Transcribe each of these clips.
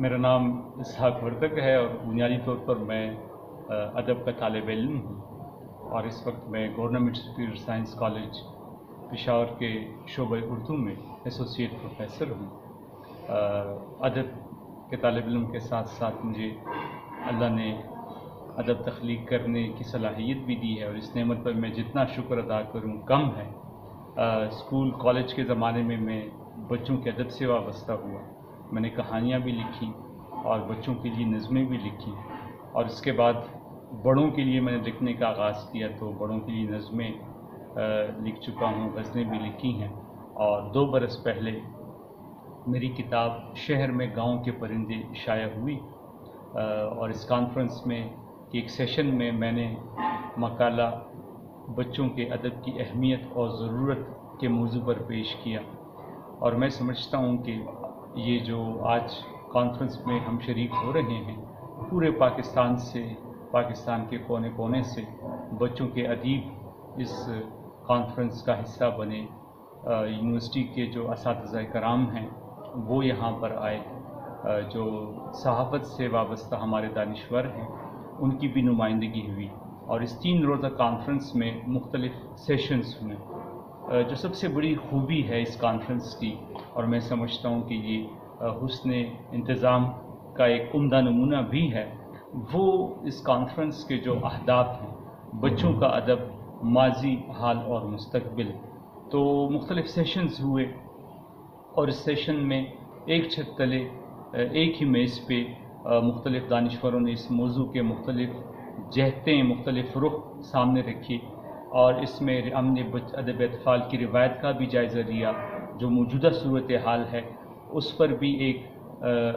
मेरा नाम इसहाक वर्तक है और बुनियादी तौर पर मैं अदब का तालिब इल्म हूँ और इस वक्त मैं government superior science college Peshawar के शोबे उर्दू में एसोसिएट प्रोफेसर हूँ। अदब के तालिब इल्म के साथ साथ मुझे अल्लाह ने अदब तख्लीक करने की सलाहियत भी दी है और इस नेमत पर मैं जितना शुक्र अदा करूँ कम है। स्कूल कॉलेज के ज़माने में मैं बच्चों के अदब से वाबस्ता हुआ। मैंने कहानियाँ भी लिखी और बच्चों के लिए नज़में भी लिखी और इसके बाद बड़ों के लिए मैंने लिखने का आगाज़ किया तो बड़ों के लिए नज़में लिख चुका हूँ, गज़लें भी लिखी हैं। और 2 बरस पहले मेरी किताब शहर में गाँव के परिंदे शाया हुई और इस कॉन्फ्रेंस में एक सेशन में मैंने मकाला बच्चों के अदब की अहमियत और ज़रूरत के मौजू पर पेश किया। और मैं समझता हूँ कि ये जो आज कॉन्फ्रेंस में हम शरीक हो रहे हैं, पूरे पाकिस्तान से, पाकिस्तान के कोने कोने से बच्चों के अदीब इस कॉन्फ्रेंस का हिस्सा बने। यूनिवर्सिटी के जो असातिज़ा कराम हैं वो यहाँ पर आए, जो सहाफ़त से वाबस्ता हमारे दानिश्वर हैं उनकी भी नुमाइंदगी हुई और इस 3 रोज़ा कॉन्फ्रेंस में मुख्तलिफ़ सेशंस हुए। जो सबसे बड़ी खूबी है इस कॉन्फ्रेंस की और मैं समझता हूँ कि ये हुस्ने इंतज़ाम का एक उम्दा नमूना भी है, वो इस कॉन्फ्रेंस के जो अहदाफ हैं, बच्चों का अदब, माजी, हाल और मुस्तकबिल। तो मुख्तलिफ़ सेशंस हुए और इस सेशन में एक छत तले एक ही मेज़ पे मुख्तलिफ़ दानिश्वरों ने इस मौजू के मुख्तलिफ़ जहतें, मुख्तलिफ़ रुख सामने रखी और इसमें हमने अदब अतफ़ाल की रिवायत का भी जायज़ा लिया। जो मौजूदा सूरत हाल है उस पर भी एक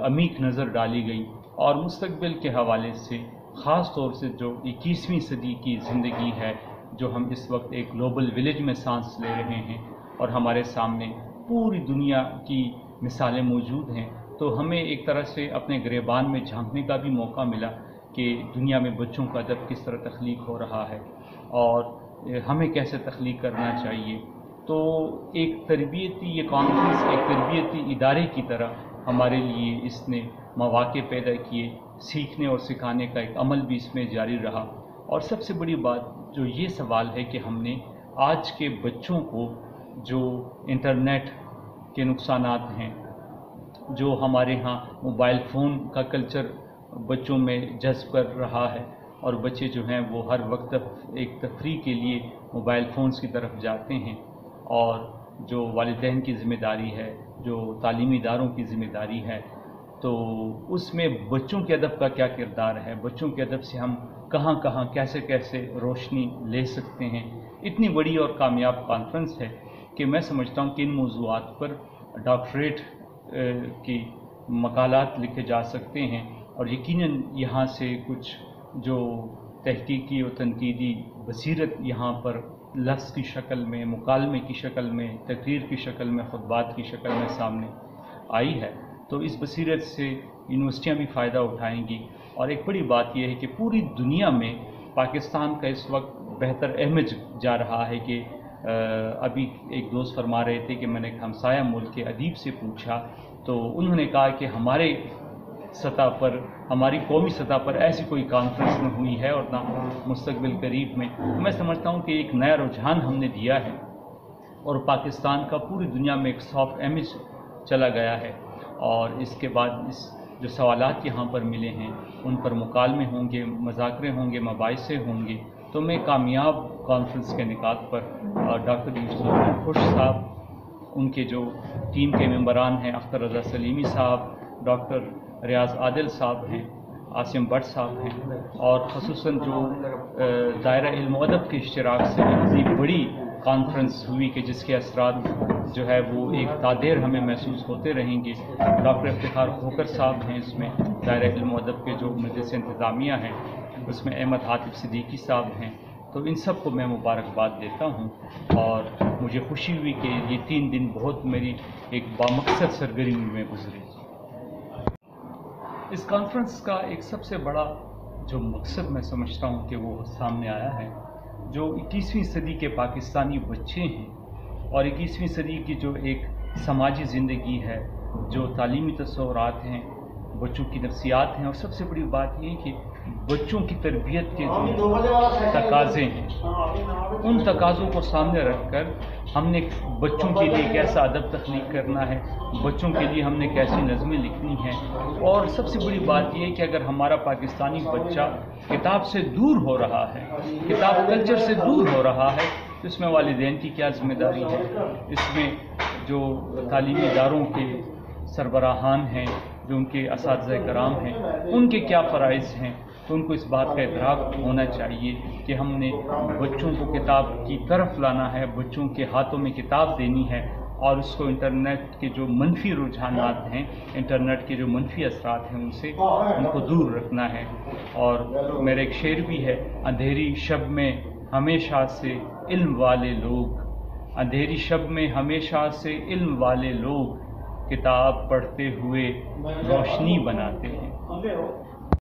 अमीक नज़र डाली गई और मुस्तकबिल के हवाले से ख़ास तौर से जो 21वीं सदी की ज़िंदगी है, जो हम इस वक्त एक ग्लोबल विलेज में सांस ले रहे हैं और हमारे सामने पूरी दुनिया की मिसालें मौजूद हैं, तो हमें एक तरह से अपने गिरेबान में झांकने का भी मौका मिला कि दुनिया में बच्चों का अदब किस तरह तख्लीक हो रहा है और हमें कैसे तख्लीक करना चाहिए। तो एक तरबियती ये कॉन्फ्रेंस एक तरबियती इदारे की तरह हमारे लिए इसने मौक़े पैदा किए, सीखने और सिखाने का एक अमल भी इसमें जारी रहा। और सबसे बड़ी बात जो ये सवाल है कि हमने आज के बच्चों को जो इंटरनेट के नुकसानात हैं, जो हमारे यहाँ मोबाइल फ़ोन का कल्चर बच्चों में जज्ब कर रहा है और बच्चे जो हैं वो हर वक्त एक तफरीह के लिए मोबाइल फ़ोन्स की तरफ जाते हैं और जो वालिदैन की ज़िम्मेदारी है, जो तालीमी इदारों की ज़िम्मेदारी है, तो उसमें बच्चों के अदब का क्या किरदार है, बच्चों के अदब से हम कहाँ कहाँ कैसे कैसे रोशनी ले सकते हैं। इतनी बड़ी और कामयाब कॉन्फ्रेंस है कि मैं समझता हूँ कि इन मौज़ूआत पर डॉक्टरेट की मकालात लिखे जा सकते हैं और यकीनन यहाँ से कुछ जो तहकीकी और तनकीदी बसीरत यहाँ पर लफ्ज़ की शक्ल में, मुकालमे की शक्ल में, तकरीर की शक्ल में, खुतबात की शक्ल में सामने आई है। तो इस बसीरत से यूनिवर्सिटियाँ भी फ़ायदा उठाएंगी और एक बड़ी बात यह है कि पूरी दुनिया में पाकिस्तान का इस वक्त बेहतर इमेज जा रहा है कि अभी एक दोस्त फरमा रहे थे कि मैंने हमसाया मुल्क के अदीब से पूछा तो उन्होंने कहा कि हमारे सतह पर, हमारी कौमी सतह पर ऐसी कोई कॉन्फ्रेंस न हुई है और ना मुस्तकबिल करीब में। मैं समझता हूँ कि एक नया रुझान हमने दिया है और पाकिस्तान का पूरी दुनिया में एक सॉफ्ट इमेज चला गया है और इसके बाद इस जो सवालात यहाँ पर मिले हैं उन पर मुकालमे होंगे, मज़ाकरे होंगे, मबाइसे होंगे। तो मैं कामयाब कॉन्फ्रेंस के निकात पर डॉक्टर यूसुफ खुश साहब, उनके जो टीम के मेंबरान हैं अख्तर रज़ा सलीमी साहब, डॉक्टर रियाज आदिल साहब हैं, आसिम भट्ट साहब हैं और ख़ुसूसन जो दायरा इल्म अदब के इश्तिराक से इतनी बड़ी कॉन्फ्रेंस हुई कि जिसके असरात जो है वो एक तादेर हमें महसूस होते रहेंगे। डॉक्टर इफ्तिखार खोकर साहब हैं इसमें, दायरा इल्म अदब के जो मजलिस इंतज़ामिया हैं उसमें अहमद आतिफ सिद्दीकी साहब हैं। तो इन सब को मैं मुबारकबाद देता हूँ और मुझे खुशी हुई कि ये 3 दिन बहुत मेरी एक बामकसद सरगर्मी में गुजरे। इस कॉन्फ्रेंस का एक सबसे बड़ा जो मकसद मैं समझता हूँ कि वो सामने आया है, जो 21वीं सदी के पाकिस्तानी बच्चे हैं और 21वीं सदी की जो एक समाजी ज़िंदगी है, जो तालीमी तस्वुरात हैं, बच्चों की नफ्सियात हैं, और सबसे बड़ी बात ये है कि बच्चों की तरबियत के जो तकाज़े हैं उन तकाज़ों को सामने रखकर हमने बच्चों के लिए कैसा अदब तख्लीक करना है, बच्चों के लिए हमने कैसी नज़में लिखनी हैं। और सबसे बड़ी बात ये है कि अगर हमारा पाकिस्तानी बच्चा किताब से दूर हो रहा है, किताब कल्चर से दूर हो रहा है, तो इसमें वालिदैन की क्या ज़िम्मेदारी है, इसमें जो तालीमी इदारों के सरबराहान हैं, जो उनके असातिज़ा कराम हैं, उनके क्या फ़राइज़ हैं। तो उनको इस बात का इदराक होना चाहिए कि हमने बच्चों को किताब की तरफ लाना है, बच्चों के हाथों में किताब देनी है, और उसको इंटरनेट के जो मनफी रुझानात हैं, इंटरनेट के जो मनफी असरात हैं, उनसे उनको दूर रखना है। और मेरा एक शेर भी है, अंधेरी शब में हमेशा से इल्म वाले लोग, अंधेरी शब में हमेशा से इल्म वाले लोग किताब पढ़ते हुए रोशनी बनाते हैं।